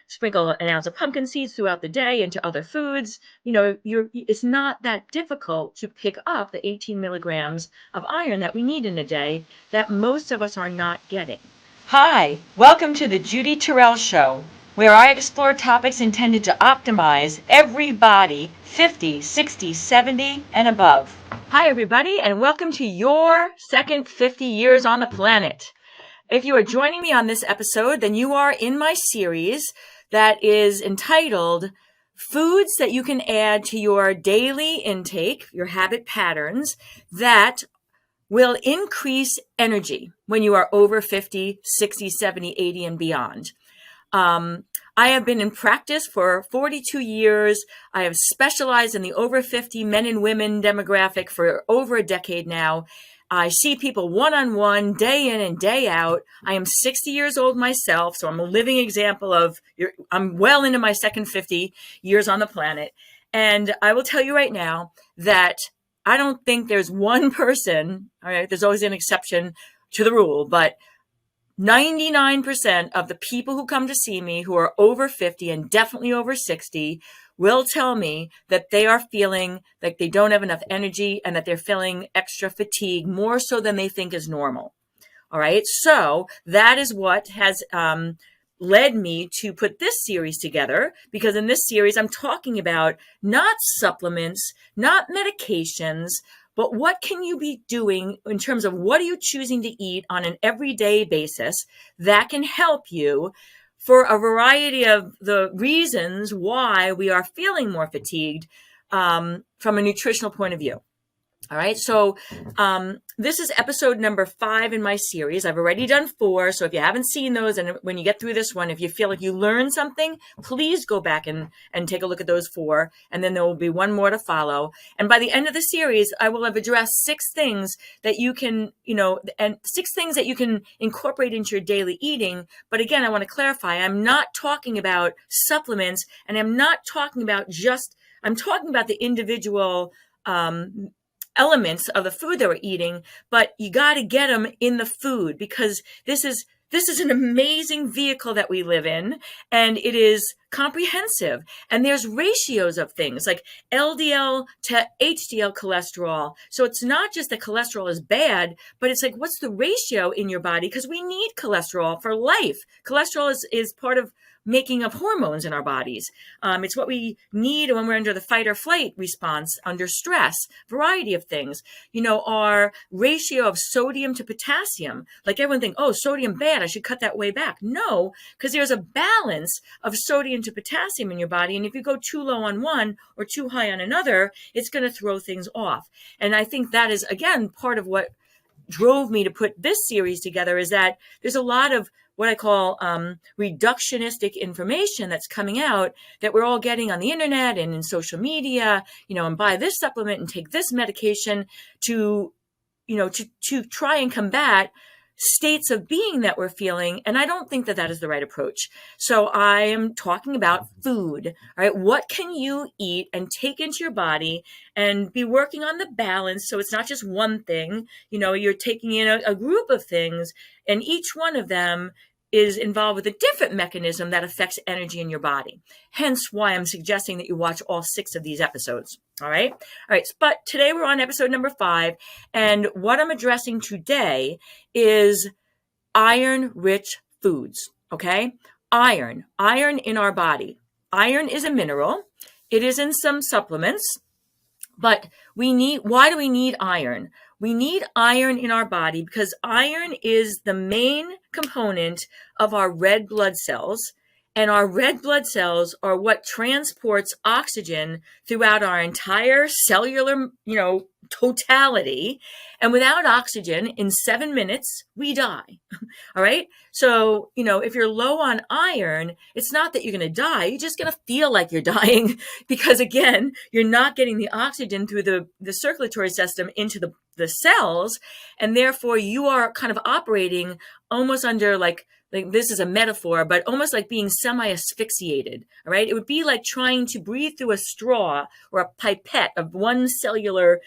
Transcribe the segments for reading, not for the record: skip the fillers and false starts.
sprinkle an ounce of pumpkin seeds throughout the day into other foods. It's not that difficult to pick up the 18 milligrams of iron that we need in a day that most of us are not getting. Hi, welcome to the Judy Terrell Show, where I explore topics intended to optimize everybody 50, 60, 70, and above. Hi, everybody, and welcome to your second 50 years on the planet. If you are joining me on this episode, then you are in my series that is entitled Foods that you can add to your daily intake, your habit patterns, that will increase energy when you are over 50, 60, 70, 80, and beyond. I have been in practice for 42 years. I have specialized in the over 50 men and women demographic for over a decade now. I see people one-on-one, day in and day out. I am 60 years old myself, so I'm a living example of, I'm well into my second 50 years on the planet. And I will tell you right now that I don't think there's one person, all right, there's always an exception to the rule, but 99% of the people who come to see me who are over 50 and definitely over 60 will tell me that they are feeling like they don't have enough energy and that they're feeling extra fatigue, more so than they think is normal. All right. So that is what has led me to put this series together, because in this series, I'm talking about not supplements, not medications, but what can you be doing in terms of what are you choosing to eat on an everyday basis that can help you for a variety of the reasons why we are feeling more fatigued from a nutritional point of view. All right. So this is episode number 5 in my series. I've already done 4. So if you haven't seen those, and when you get through this one, if you feel like you learned something, please go back and take a look at those 4. And then there will be one more to follow. And by the end of the series, I will have addressed 6 things that you can, and 6 things that you can incorporate into your daily eating. But again, I want to clarify, I'm not talking about supplements, and I'm not talking about I'm talking about the individual elements of the food that we're eating, but you got to get them in the food, because this is an amazing vehicle that we live in, and it is comprehensive. And there's ratios of things like LDL to HDL cholesterol. So it's not just that cholesterol is bad, but it's like, what's the ratio in your body? Because we need cholesterol for life. Cholesterol is part of making of hormones in our bodies. It's what we need when we're under the fight or flight response, under stress, variety of things. Our ratio of sodium to potassium, like everyone thinks, oh, sodium bad, I should cut that way back. No, because there's a balance of sodium to potassium in your body. And if you go too low on one or too high on another, it's going to throw things off. And I think that is, again, part of what drove me to put this series together, is that there's a lot of what I call reductionistic information that's coming out that we're all getting on the internet and in social media, and buy this supplement and take this medication to try and combat states of being that we're feeling. And I don't think that is the right approach. So I am talking about food. All right. What can you eat and take into your body and be working on the balance? So it's not just one thing, you're taking in a group of things, and each one of them is involved with a different mechanism that affects energy in your body. Hence why I'm suggesting that you watch all 6 of these episodes. All right. All right. But today we're on episode number 5. And what I'm addressing today is iron-rich foods. Okay. Iron in our body. Iron is a mineral. It is in some supplements. But why do we need iron? We need iron in our body because iron is the main component of our red blood cells. And our red blood cells are what transports oxygen throughout our entire cellular, totality. And without oxygen, in 7 minutes, we die. All right. So, if you're low on iron, it's not that you're going to die. You're just going to feel like you're dying because, again, you're not getting the oxygen through the circulatory system into the cells. And therefore, you are kind of operating almost under like like this is a metaphor, but almost like being semi-asphyxiated, all right? It would be like trying to breathe through a straw or a pipette of one cellular,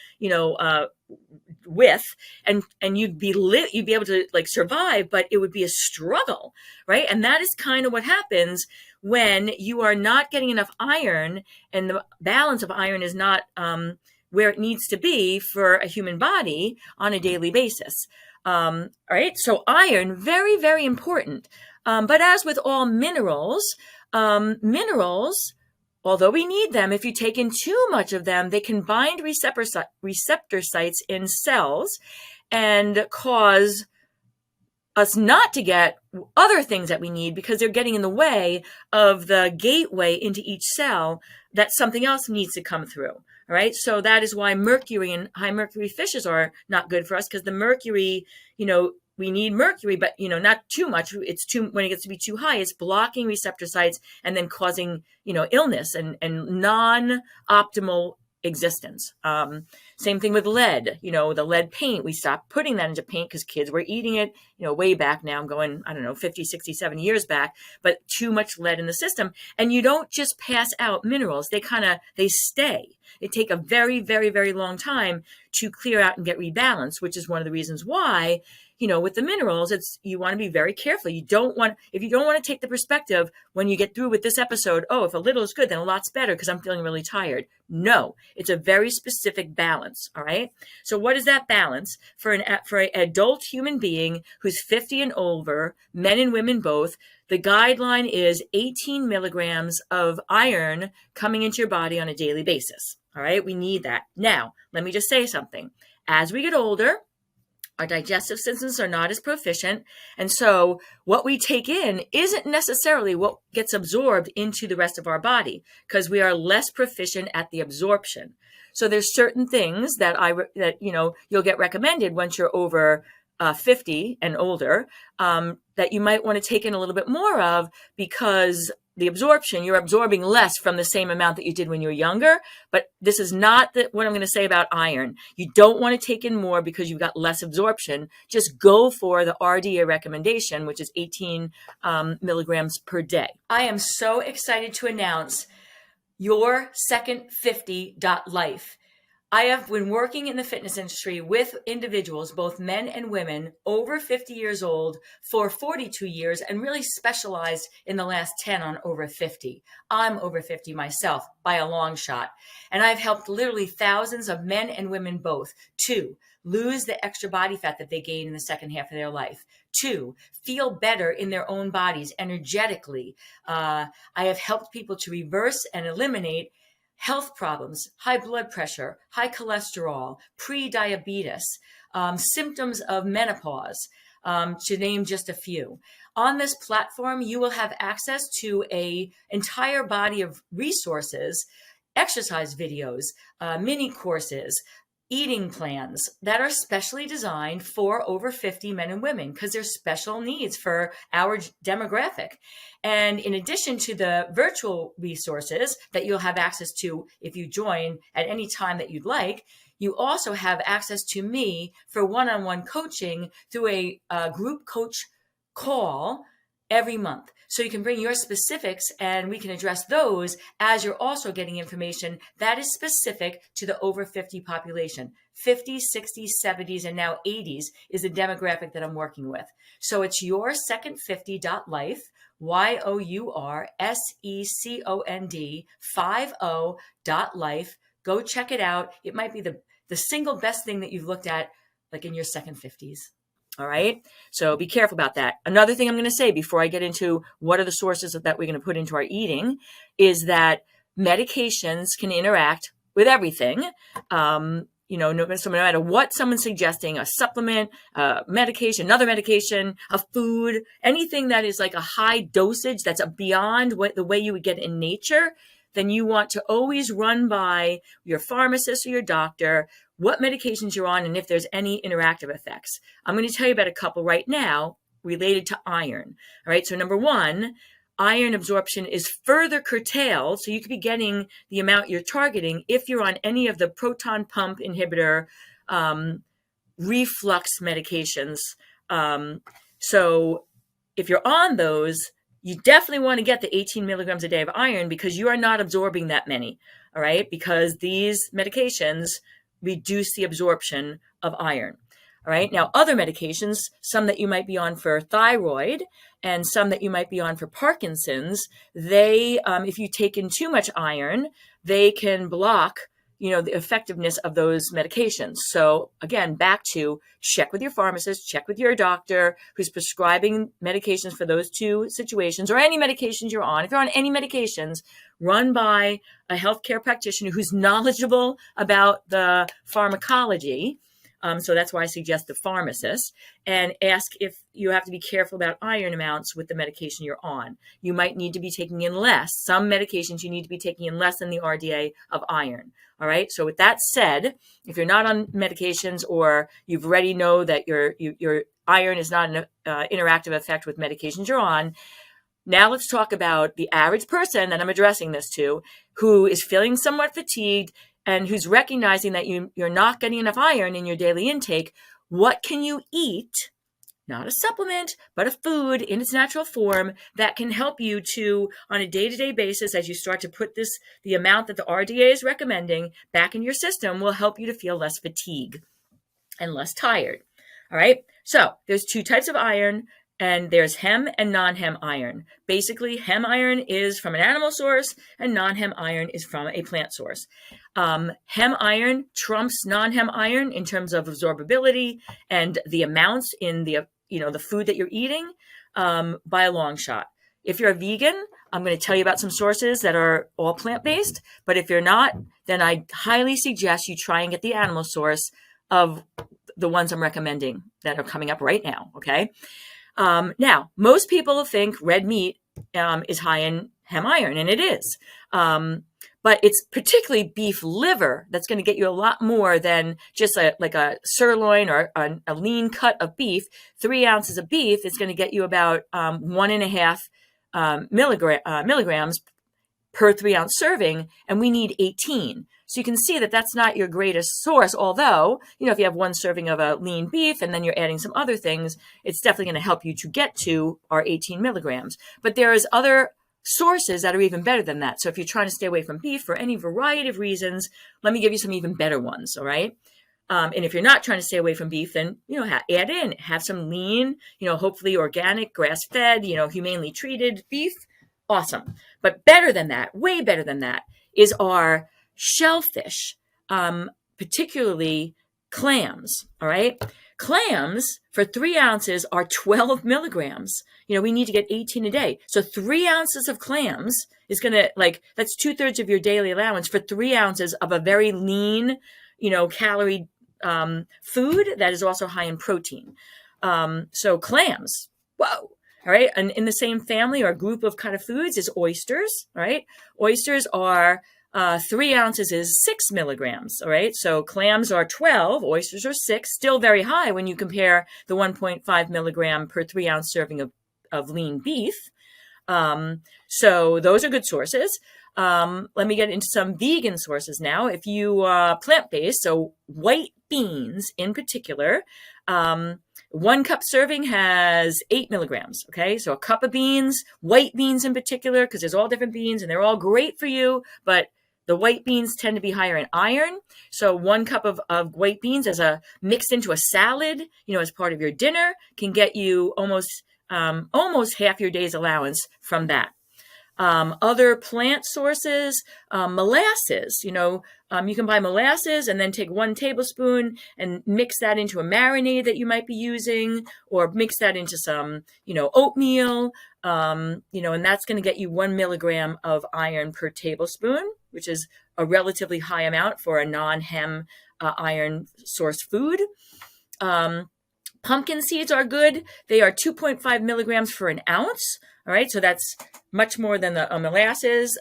width, and you'd be able to like survive, but it would be a struggle, right? And that is kind of what happens when you are not getting enough iron, and the balance of iron is not where it needs to be for a human body on a daily basis. All right, so iron, very, very important. But as with all minerals, although we need them, if you take in too much of them, they can bind receptor sites in cells and cause us not to get other things that we need because they're getting in the way of the gateway into each cell that something else needs to come through. All right. So that is why mercury and high mercury fishes are not good for us, because the mercury, we need mercury, but, not too much. When it gets to be too high, it's blocking receptor sites and then causing, illness and non-optimal existence. Same thing with lead, the lead paint. We stopped putting that into paint because kids were eating it, way back now. I'm going, 50, 60, 70 years back, but too much lead in the system. And you don't just pass out minerals. They stay. They take a very, very, very long time to clear out and get rebalanced, which is one of the reasons why, with the minerals, you want to be very careful. If you don't want to take the perspective when you get through with this episode, if a little is good, then a lot's better because I'm feeling really tired. No, it's a very specific balance. All right. So what is that balance for an adult human being who's 50 and over, men and women both? The guideline is 18 milligrams of iron coming into your body on a daily basis. All right. We need that. Now, let me just say something. As we get older, our digestive systems are not as proficient. And so what we take in isn't necessarily what gets absorbed into the rest of our body because we are less proficient at the absorption. So there's certain things that you'll get recommended once you're over 50 and older that you might want to take in a little bit more of, because the absorption, you're absorbing less from the same amount that you did when you were younger. But this is not what I'm going to say about iron. You don't want to take in more because you've got less absorption. Just go for the RDA recommendation, which is 18 milligrams per day. I am so excited to announce your second 50.life. I have been working in the fitness industry with individuals, both men and women, over 50 years old for 42 years, and really specialized in the last 10 on over 50. I'm over 50 myself by a long shot. And I've helped literally thousands of men and women both to lose the extra body fat that they gain in the second half of their life, to feel better in their own bodies energetically. I have helped people to reverse and eliminate health problems, high blood pressure, high cholesterol, pre-diabetes, symptoms of menopause, to name just a few. On this platform, you will have access to an entire body of resources, exercise videos, mini courses, eating plans that are specially designed for over 50 men and women because there's special needs for our demographic. And in addition to the virtual resources that you'll have access to if you join at any time that you'd like, you also have access to me for one-on-one coaching through a group coach call every month. So you can bring your specifics and we can address those as you're also getting information that is specific to the over 50 population. 50s, 60s, 70s, and now 80s is the demographic that I'm working with. So it's your second 50.life, YOURSECOND 50.life. Go check it out. It might be the single best thing that you've looked at like in your second 50s. All right. So be careful about that. Another thing I'm going to say before I get into what are the sources that we're going to put into our eating is that medications can interact with everything. So no matter what someone's suggesting, a supplement, medication, another medication, a food, anything that is like a high dosage that's beyond the way you would get in nature, then you want to always run by your pharmacist or your doctor what medications you're on and if there's any interactive effects. I'm going to tell you about a couple right now related to iron. All right. So number one, iron absorption is further curtailed. So you could be getting the amount you're targeting if you're on any of the proton pump inhibitor, reflux medications. So if you're on those, you definitely want to get the 18 milligrams a day of iron because you are not absorbing that many, all right? Because these medications reduce the absorption of iron. All right. Now, other medications, some that you might be on for thyroid and some that you might be on for Parkinson's, they, if you take in too much iron, they can block, the effectiveness of those medications. So again, back to check with your pharmacist, check with your doctor who's prescribing medications for those two situations or any medications you're on. If you're on any medications, run by a healthcare practitioner who's knowledgeable about the pharmacology. So that's why I suggest the pharmacist, and ask if you have to be careful about iron amounts with the medication you're on. You might need to be taking in less. Some medications you need to be taking in less than the RDA of iron. All right. So with that said, if you're not on medications or you've already know that your iron is not an interactive effect with medications you're on, now let's talk about the average person that I'm addressing this to, who is feeling somewhat fatigued and who's recognizing that you're not getting enough iron in your daily intake. What can you eat, not a supplement, but a food in its natural form that can help you to, on a day-to-day basis, as you start to put the amount that the RDA is recommending back in your system, will help you to feel less fatigue and less tired. All right. So there's two types of iron. And there's hem and non-hem iron. Basically, hem iron is from an animal source and non-hem iron is from a plant source. Hem iron trumps non-hem iron in terms of absorbability and the amounts in the food that you're eating by a long shot. If you're a vegan, I'm going to tell you about some sources that are all plant-based. But if you're not, then I highly suggest you try and get the animal source of the ones I'm recommending that are coming up right now, okay? Now, most people think red meat is high in hem iron, and it is. But it's particularly beef liver that's going to get you a lot more than just like a sirloin or a lean cut of beef. 3 ounces of beef is going to get you about 1.5 milligrams per 3-ounce serving, and we need 18. So you can see that that's not your greatest source, although, if you have 1 serving of a lean beef and then you're adding some other things, it's definitely going to help you to get to our 18 milligrams. But there is other sources that are even better than that. So if you're trying to stay away from beef for any variety of reasons, let me give you some even better ones, all right? And if you're not trying to stay away from beef, then, have some lean, hopefully organic, grass-fed, humanely treated beef. Awesome. But better than that, way better than that, is our shellfish, particularly clams, all right? Clams for 3 ounces are 12 milligrams. We need to get 18 a day. So 3 ounces of clams is going to, that's 2/3 of your daily allowance for 3 ounces of a very lean, calorie food that is also high in protein. So clams, whoa. All right. And in the same family or group of kind of foods is oysters. All right. Oysters are 3 ounces is 6 milligrams. All right. So clams are 12, oysters are 6, still very high when you compare the 1.5 milligram per 3-ounce serving of lean beef. So those are good sources. Let me get into some vegan sources now. If you are plant-based, so white beans in particular, 1 cup serving has 8 milligrams. Okay. So a cup of beans, white beans in particular, because there's all different beans and they're all great for you, but the white beans tend to be higher in iron. So 1 cup of white beans mixed into a salad, as part of your dinner can get you almost half your day's allowance from that. Other plant sources, molasses, you can buy molasses and then take 1 tablespoon and mix that into a marinade that you might be using, or mix that into some, oatmeal, and that's going to get you 1 milligram of iron per tablespoon, which is a relatively high amount for a non-hem iron source food. Pumpkin seeds are good. They are 2.5 milligrams for an ounce. All right, so that's much more than the molasses,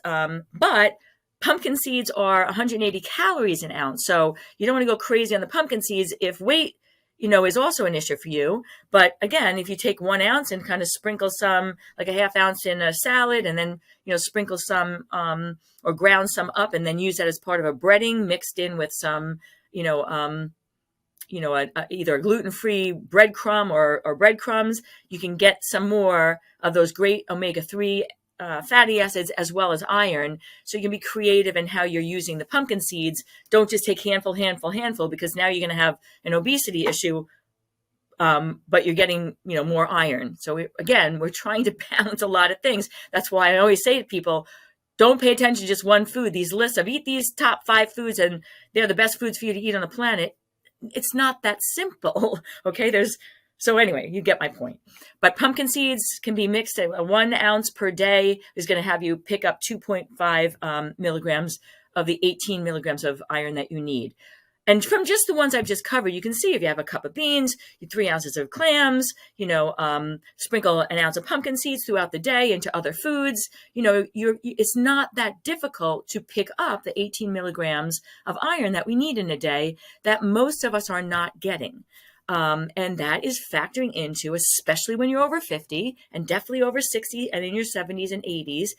but pumpkin seeds are 180 calories an ounce. So you don't want to go crazy on the pumpkin seeds if weight, is also an issue for you. But again, if you take 1 ounce and kind of sprinkle some, like a half ounce in a salad, and then, sprinkle some or ground some up and then use that as part of a breading mixed in with some, either a gluten-free breadcrumb or breadcrumbs, you can get some more of those great omega-3 fatty acids as well as iron. So you can be creative in how you're using the pumpkin seeds. Don't just take handful, because now you're going to have an obesity issue. But you're getting, more iron. So we're trying to balance a lot of things. That's why I always say to people, don't pay attention to just one food. These lists of eat these top 5 foods and they're the best foods for you to eat on the planet. It's not that simple. Okay. So anyway, you get my point. But pumpkin seeds can be mixed at 1 ounce per day is going to have you pick up 2.5 milligrams of the 18 milligrams of iron that you need. And from just the ones I've just covered, you can see if you have a cup of beans, 3 ounces of clams, sprinkle an ounce of pumpkin seeds throughout the day into other foods. It's not that difficult to pick up the 18 milligrams of iron that we need in a day that most of us are not getting. And that is factoring into, especially when you're over 50 and definitely over 60 and in your 70s and 80s,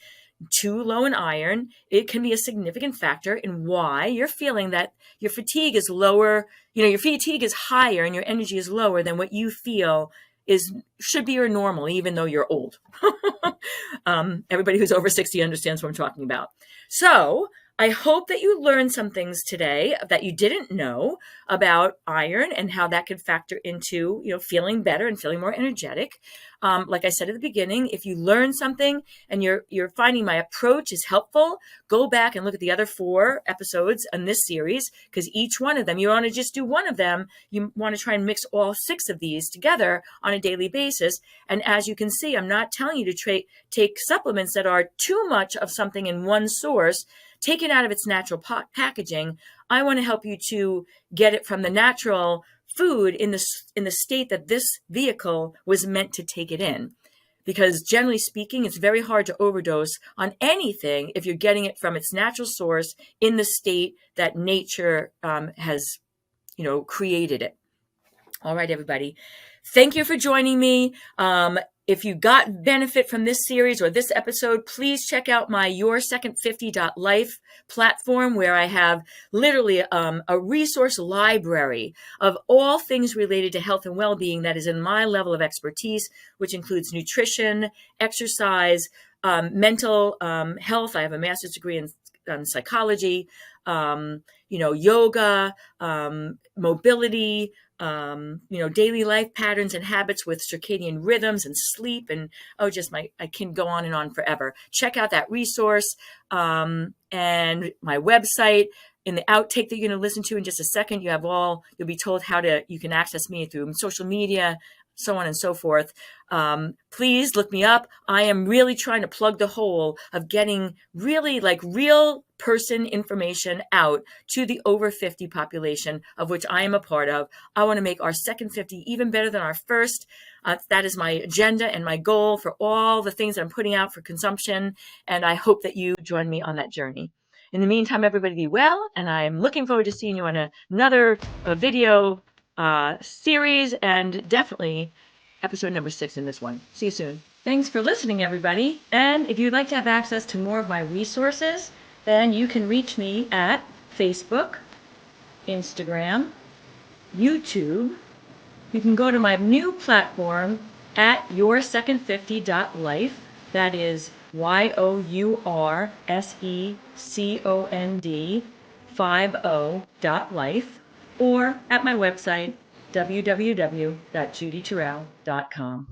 too low in iron. It can be a significant factor in why you're feeling that your fatigue is lower, your fatigue is higher and your energy is lower than what you feel should be your normal, even though you're old. Everybody who's over 60 understands what I'm talking about. So I hope that you learned some things today that you didn't know about iron and how that could factor into, feeling better and feeling more energetic. Like I said at the beginning, if you learn something and you're finding my approach is helpful, go back and look at the other 4 episodes in this series, because each one of them, you want to just do one of them. You want to try and mix all 6 of these together on a daily basis. And as you can see, I'm not telling you to take supplements that are too much of something in one source. Take it out of its natural packaging. I want to help you to get it from the natural food in the state that this vehicle was meant to take it in. Because generally speaking, it's very hard to overdose on anything if you're getting it from its natural source in the state that nature has, created it. All right, everybody. Thank you for joining me. If you got benefit from this series or this episode, please check out my yoursecond50.life platform, where I have literally a resource library of all things related to health and well-being that is in my level of expertise, which includes nutrition, exercise, mental health. I have a master's degree in psychology, yoga, mobility, daily life patterns and habits with circadian rhythms and sleep, and I can go on and on forever. Check out that resource and my website. In the outtake that you're going to listen to in just a second, you'll be told you can access me through social media, so on and so forth. Please look me up. I am really trying to plug the hole of getting really real person information out to the over 50 population, of which I am a part of. I want to make our second 50 even better than our first. That is my agenda and my goal for all the things that I'm putting out for consumption. And I hope that you join me on that journey. In the meantime, everybody be well. And I'm looking forward to seeing you on another video series, and definitely episode number 6 in this one. See you soon. Thanks for listening, everybody. And if you'd like to have access to more of my resources, then you can reach me at Facebook, Instagram, YouTube. You can go to my new platform at yoursecond50.life. That is yoursecond50.life, or at my website, www.judyterrell.com.